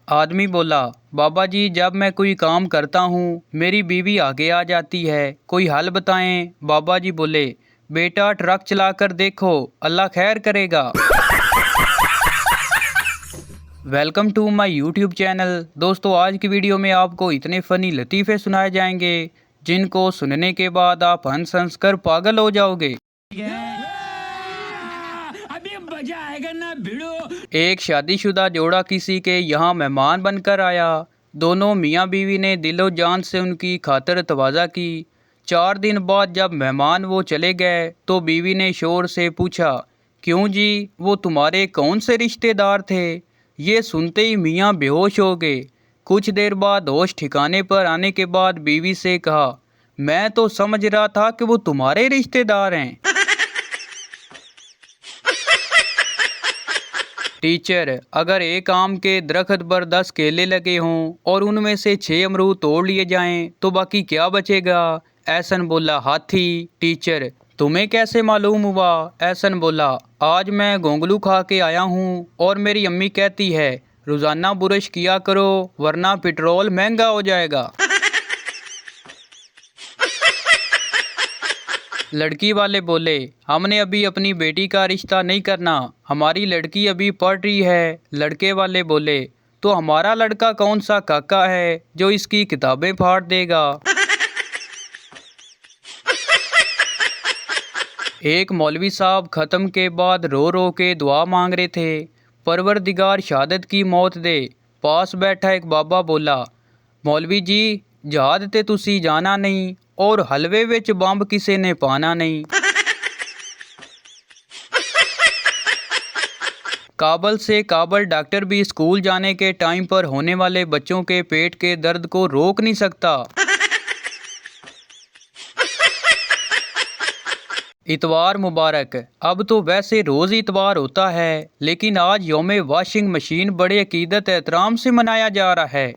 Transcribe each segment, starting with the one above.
आदमी बोला, बाबा जी जब मैं कोई काम करता हूँ मेरी बीवी आगे आ जाती है, कोई हल बताएं। बाबा जी बोले, बेटा ट्रक चलाकर देखो, अल्लाह खैर करेगा। Welcome to my YouTube channel. दोस्तों आज की वीडियो में आपको इतने फ़नी लतीफ़े सुनाए जाएंगे जिनको सुनने के बाद आप हंस हंस कर पागल हो जाओगे। अभी मजा आएगा ना भिड़ो। एक शादीशुदा जोड़ा किसी के यहाँ मेहमान बनकर आया। दोनों मियाँ बीवी ने दिलो जान से उनकी खातिर तवाज़ा की। 4 दिन बाद जब मेहमान वो चले गए तो बीवी ने शोर से पूछा, क्यों जी, वो तुम्हारे कौन से रिश्तेदार थे? ये सुनते ही मियाँ बेहोश हो गए। कुछ देर बाद होश ठिकाने पर आने के बाद बीवी से कहा, मैं तो समझ रहा था कि वो तुम्हारे रिश्तेदार हैं। टीचर, अगर एक आम के दरख्त पर 10 केले लगे हों और उनमें से 6 अमरूद तोड़ लिए जाएं तो बाकी क्या बचेगा? ऐसन बोला, हाथी। टीचर, तुम्हें कैसे मालूम हुआ? ऐसन बोला, आज मैं गोंगलू खा के आया हूँ और मेरी अम्मी कहती है रोज़ाना बुरश किया करो वरना पेट्रोल महंगा हो जाएगा। लड़की वाले बोले, हमने अभी अपनी बेटी का रिश्ता नहीं करना, हमारी लड़की अभी पढ़ रही है। लड़के वाले बोले, तो हमारा लड़का कौन सा काका है जो इसकी किताबें फाड़ देगा? एक मौलवी साहब ख़त्म के बाद रो रो के दुआ मांग रहे थे, परवरदिगार शहादत की मौत दे। पास बैठा एक बाबा बोला, मौलवी जी जहाद ते तुसी जाना नहीं और हलवे विच बंब किसी ने पाना नहीं। काबल से काबल डॉक्टर भी स्कूल जाने के टाइम पर होने वाले बच्चों के पेट के दर्द को रोक नहीं सकता। इतवार मुबारक। अब तो वैसे रोज़ इतवार होता है लेकिन आज यौम वॉशिंग मशीन बड़े अकीदत एहतराम से मनाया जा रहा है।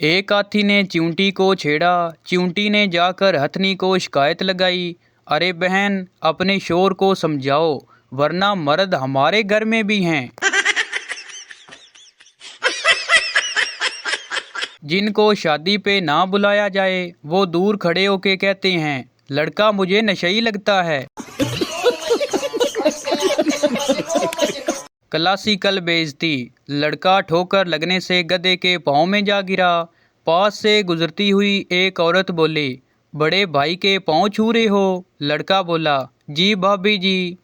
एक हाथी ने चिंटी को छेड़ा। चिंटी ने जाकर हथनी को शिकायत लगाई, अरे बहन अपने शोर को समझाओ वरना मर्द हमारे घर में भी हैं। जिनको शादी पे ना बुलाया जाए वो दूर खड़े होके कहते हैं, लड़का मुझे नशई लगता है। क्लासिकल बेइज्जती। लड़का ठोकर लगने से गधे के पाँव में जा गिरा। पास से गुजरती हुई एक औरत बोली, बड़े भाई के पाँव छू रहे हो? लड़का बोला, जी भाभी जी।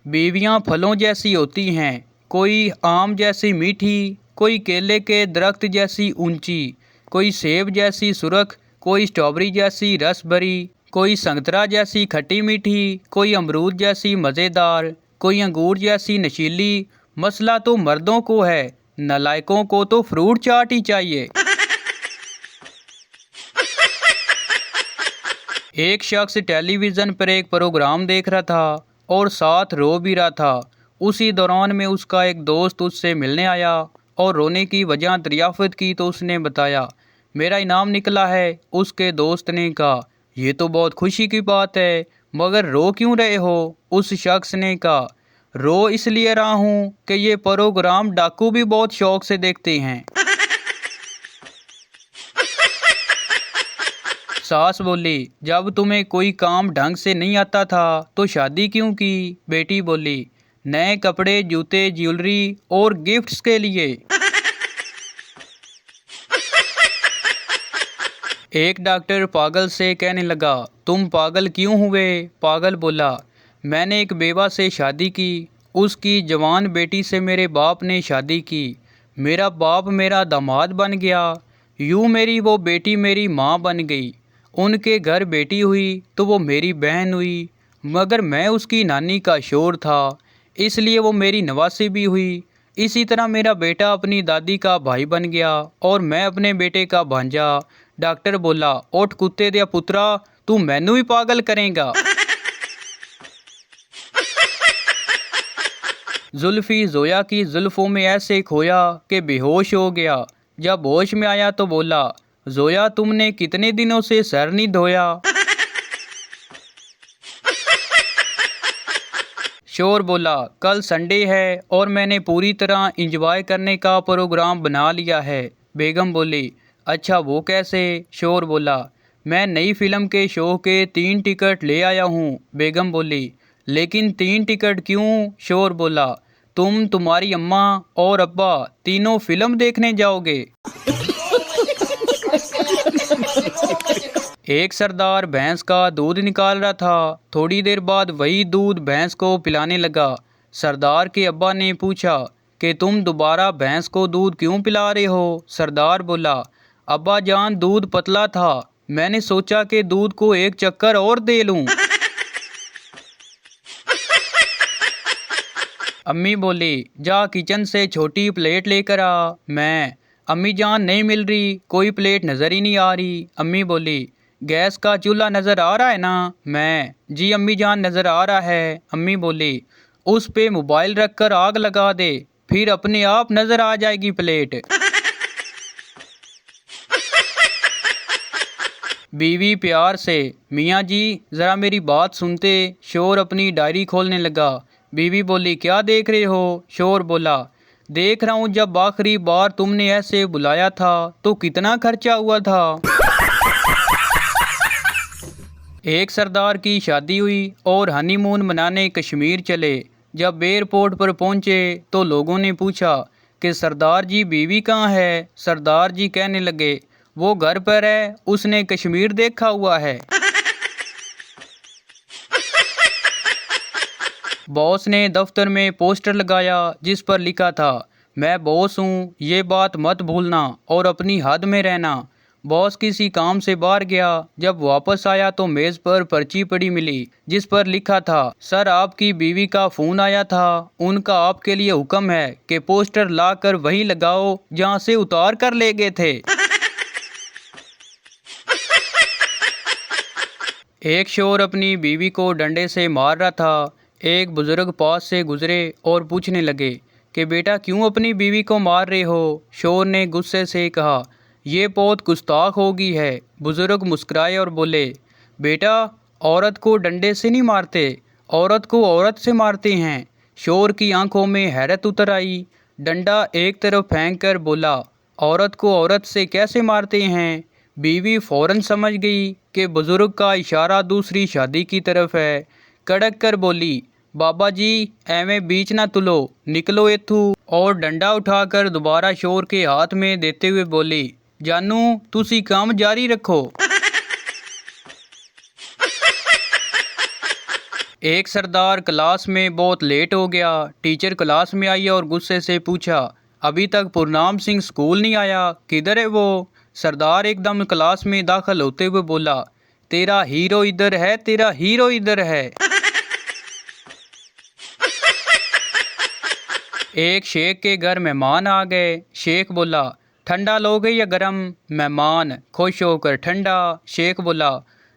बीवियां फलों जैसी होती हैं, कोई आम जैसी मीठी, कोई केले के दरख्त जैसी ऊंची, कोई सेब जैसी सुरख, कोई स्ट्रॉबेरी जैसी रस भरी, कोई संतरा जैसी खट्टी मीठी, कोई अमरूद जैसी मज़ेदार, कोई अंगूर जैसी नशीली। मसला तो मर्दों को है, नालायकों को तो फ्रूट चाट ही चाहिए। एक शख्स टेलीविज़न पर एक प्रोग्राम देख रहा था और साथ रो भी रहा था। उसी दौरान में उसका एक दोस्त उससे मिलने आया और रोने की वजह दरियाफ्त की तो उसने बताया, मेरा इनाम निकला है। उसके दोस्त ने कहा, ये तो बहुत खुशी की बात है, मगर रो क्यों रहे हो? उस शख्स ने कहा, रो इसलिए रहा हूँ कि ये प्रोग्राम डाकू भी बहुत शौक से देखते हैं। सास बोली, जब तुम्हें कोई काम ढंग से नहीं आता था तो शादी क्यों की? बेटी बोली, नए कपड़े, जूते, ज्वेलरी और गिफ्ट्स के लिए। एक डॉक्टर पागल से कहने लगा, तुम पागल क्यों हुए? पागल बोला, मैंने एक बेवा से शादी की, उसकी जवान बेटी से मेरे बाप ने शादी की, मेरा बाप मेरा दामाद बन गया, यूँ मेरी वो बेटी मेरी माँ बन गई, उनके घर बेटी हुई तो वो मेरी बहन हुई, मगर मैं उसकी नानी का शोर था इसलिए वो मेरी नवासी भी हुई। इसी तरह मेरा बेटा अपनी दादी का भाई बन गया और मैं अपने बेटे का भांजा। डॉक्टर बोला, उठ कुत्ते दिया पुत्रा, तू मैनू ही पागल करेगा। जुल्फी जोया की जुल्फों में ऐसे खोया कि बेहोश हो गया। जब होश में आया तो बोला, जोया तुमने कितने दिनों से सर नहीं धोया? शोर बोला, कल संडे है और मैंने पूरी तरह इंजॉय करने का प्रोग्राम बना लिया है। बेगम बोली, अच्छा वो कैसे? शोर बोला, मैं नई फिल्म के शो के 3 टिकट ले आया हूँ। बेगम बोली, लेकिन 3 टिकट क्यों? शोर बोला, तुम, तुम्हारी अम्मा और अब्बा तीनों फिल्म देखने जाओगे। एक सरदार भैंस का दूध निकाल रहा था। थोड़ी देर बाद वही दूध भैंस को पिलाने लगा। सरदार के अब्बा ने पूछा कि तुम दोबारा भैंस को दूध क्यों पिला रहे हो? सरदार बोला, अब्बा जान दूध पतला था, मैंने सोचा कि दूध को एक चक्कर और दे लूं। अम्मी बोली, जा किचन से छोटी प्लेट लेकर आ। मैं, अम्मी जान नहीं मिल रही, कोई प्लेट नज़र ही नहीं आ रही। अम्मी बोली, गैस का चूल्हा नज़र आ रहा है ना? मैं, जी अम्मी जान नज़र आ रहा है। अम्मी बोली, उस पे मोबाइल रख कर आग लगा दे, फिर अपने आप नज़र आ जाएगी प्लेट। बीवी प्यार से, मियाँ जी ज़रा मेरी बात सुनते। शोर अपनी डायरी खोलने लगा। बीवी बोली, क्या देख रहे हो? शोर बोला, देख रहा हूँ जब आखिरी बार तुमने ऐसे बुलाया था तो कितना खर्चा हुआ था। एक सरदार की शादी हुई और हनीमून मनाने कश्मीर चले। जब एयरपोर्ट पर पहुंचे तो लोगों ने पूछा कि सरदार जी बीवी कहाँ है? सरदार जी कहने लगे, वो घर पर है, उसने कश्मीर देखा हुआ है। बॉस ने दफ्तर में पोस्टर लगाया जिस पर लिखा था, मैं बॉस हूँ, ये बात मत भूलना और अपनी हद में रहना। बॉस किसी काम से बाहर गया। जब वापस आया तो मेज़ पर पर्ची पड़ी मिली जिस पर लिखा था, सर आपकी बीवी का फ़ोन आया था, उनका आपके लिए हुक्म है कि पोस्टर ला कर वहीं लगाओ जहाँ से उतार कर ले गए थे। एक शोर अपनी बीवी को डंडे से मार रहा था। एक बुजुर्ग पास से गुजरे और पूछने लगे कि बेटा क्यों अपनी बीवी को मार रहे हो? शोर ने गुस्से से कहा, ये बहुत गुस्ताख होगी है। बुजुर्ग मुस्कुराए और बोले, बेटा औरत को डंडे से नहीं मारते, औरत को औरत से मारते हैं। शोर की आंखों में हैरत उतर आई। डंडा एक तरफ फेंक कर बोला, औरत को औरत से कैसे मारते हैं? बीवी फौरन समझ गई कि बुजुर्ग का इशारा दूसरी शादी की तरफ है। कड़क कर बोली, बाबा जी एवें बीच ना तुलो, निकलो इथू। और डंडा उठाकर दोबारा शोर के हाथ में देते हुए बोली, जानू तुसी काम जारी रखो। एक सरदार क्लास में बहुत लेट हो गया। टीचर क्लास में आई और गुस्से से पूछा, अभी तक पूर्णाम सिंह स्कूल नहीं आया, किधर है वो? सरदार एकदम क्लास में दाखिल होते हुए बोला, तेरा हीरो इधर है, तेरा हीरो इधर है। एक शेख के घर मेहमान आ गए। शेख बोला, ठंडा लोगे या गरम? मेहमान खुश होकर, ठंडा। शेख बोला,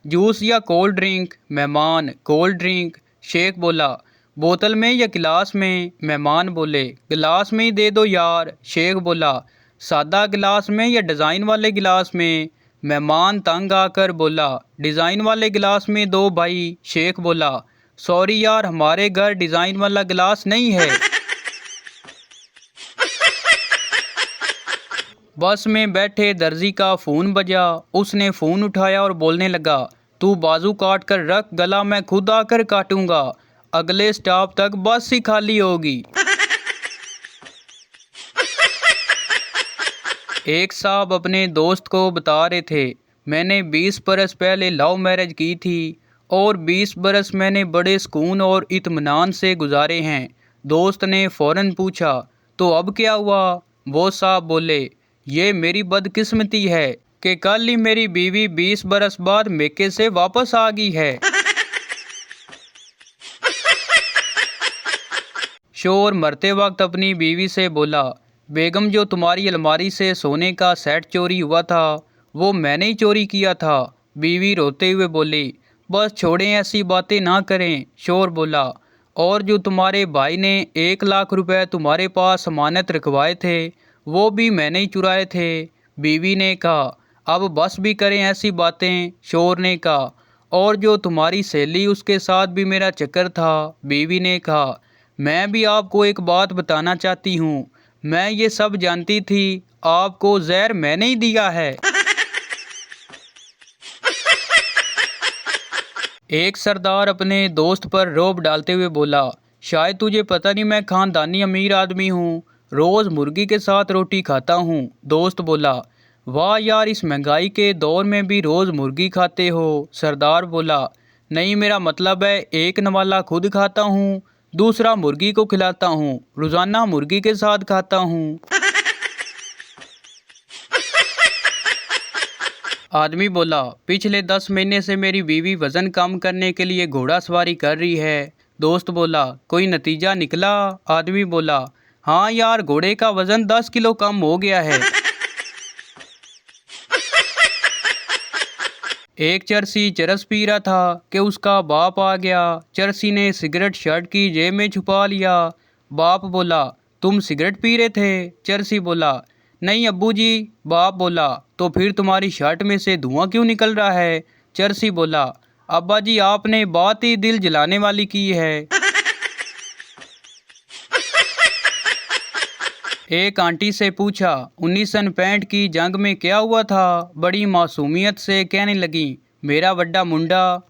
जूस या कोल्ड ड्रिंक? मेहमान, कोल्ड ड्रिंक। शेख बोला, बोतल में या गिलास में? मेहमान बोले, गिलास में ही दे दो यार। शेख बोला, सादा गिलास में या डिज़ाइन वाले गिलास में? मेहमान तंग आकर बोला, डिज़ाइन वाले गिलास में दो भाई। शेख बोला, सॉरी यार हमारे घर डिज़ाइन वाला गिलास नहीं है। बस में बैठे दर्जी का फ़ोन बजा। उसने फ़ोन उठाया और बोलने लगा, तू बाजू काट कर रख, गला मैं खुद आकर काटूंगा, अगले स्टॉप तक बस ही खाली होगी। एक साहब अपने दोस्त को बता रहे थे, मैंने 20 बरस पहले लव मैरिज की थी और 20 बरस मैंने बड़े सुकून और इत्मीनान से गुजारे हैं। दोस्त ने फ़ौरन पूछा, तो अब क्या हुआ? वो साहब बोले, ये मेरी बदकिस्मती है कि कल ही मेरी बीवी 20 बरस बाद मेके से वापस आ गई है। शोर मरते वक्त अपनी बीवी से बोला, बेगम जो तुम्हारी अलमारी से सोने का सेट चोरी हुआ था वो मैंने ही चोरी किया था। बीवी रोते हुए बोली, बस छोड़ें ऐसी बातें ना करें। शोर बोला, और जो तुम्हारे भाई ने 1 लाख रुपए तुम्हारे पास अमानत रखवाए थे वो भी मैंने ही चुराए थे। बीवी ने कहा, अब बस भी करें ऐसी बातें। शोर ने कहा, और जो तुम्हारी सहेली उसके साथ भी मेरा चक्कर था। बीवी ने कहा, मैं भी आपको एक बात बताना चाहती हूँ, मैं ये सब जानती थी, आपको जहर मैंने ही दिया है। एक सरदार अपने दोस्त पर रौब डालते हुए बोला, शायद तुझे पता नहीं मैं खानदानी अमीर आदमी हूँ, रोज़ मुर्गी के साथ रोटी खाता हूँ। दोस्त बोला, वाह यार, इस महंगाई के दौर में भी रोज़ मुर्गी खाते हो। सरदार बोला, नहीं, मेरा मतलब है एक नवाला खुद खाता हूँ, दूसरा मुर्गी को खिलाता हूँ, रोज़ाना मुर्गी के साथ खाता हूँ। आदमी बोला, पिछले 10 महीने से मेरी बीवी वज़न कम करने के लिए घोड़ा सवारी कर रही है। दोस्त बोला, कोई नतीजा निकला? आदमी बोला, हाँ यार, घोड़े का वज़न 10 किलो कम हो गया है। एक चरसी चरस पी रहा था कि उसका बाप आ गया। चरसी ने सिगरेट शर्ट की जेब में छुपा लिया। बाप बोला, तुम सिगरेट पी रहे थे? चरसी बोला, नहीं अब्बू जी। बाप बोला, तो फिर तुम्हारी शर्ट में से धुआं क्यों निकल रहा है? चरसी बोला, अब्बा जी, आपने बात ही दिल जलाने वाली की है। एक आंटी से पूछा, 1965 की जंग में क्या हुआ था? बड़ी मासूमियत से कहने लगी, मेरा बड्डा मुंडा।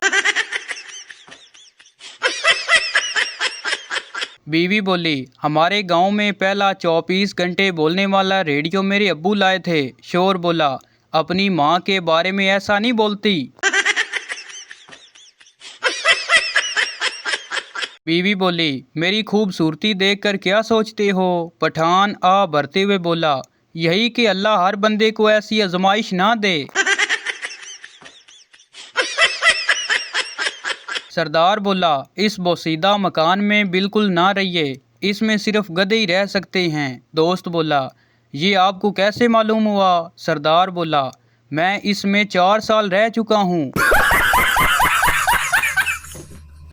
बीवी बोली, हमारे गांव में पहला 24 घंटे बोलने वाला रेडियो मेरे अब्बू लाए थे। शोर बोला, अपनी माँ के बारे में ऐसा नहीं बोलती। बीवी बोली, मेरी खूबसूरती देखकर क्या सोचते हो? पठान आ भरते हुए बोला, यही कि अल्लाह हर बंदे को ऐसी आजमाइश ना दे। सरदार बोला, इस बोसीदा मकान में बिल्कुल ना रहिए, इसमें सिर्फ गधे ही रह सकते हैं। दोस्त बोला, ये आपको कैसे मालूम हुआ? सरदार बोला, मैं इसमें 4 साल रह चुका हूँ।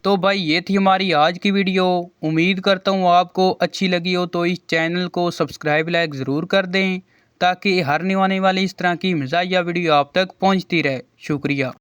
तो भाई, ये थी हमारी आज की वीडियो। उम्मीद करता हूँ आपको अच्छी लगी हो, तो इस चैनल को सब्सक्राइब लाइक ज़रूर कर दें, ताकि हर आने वाली इस तरह की मज़ाहिया वीडियो आप तक पहुँचती रहे। शुक्रिया।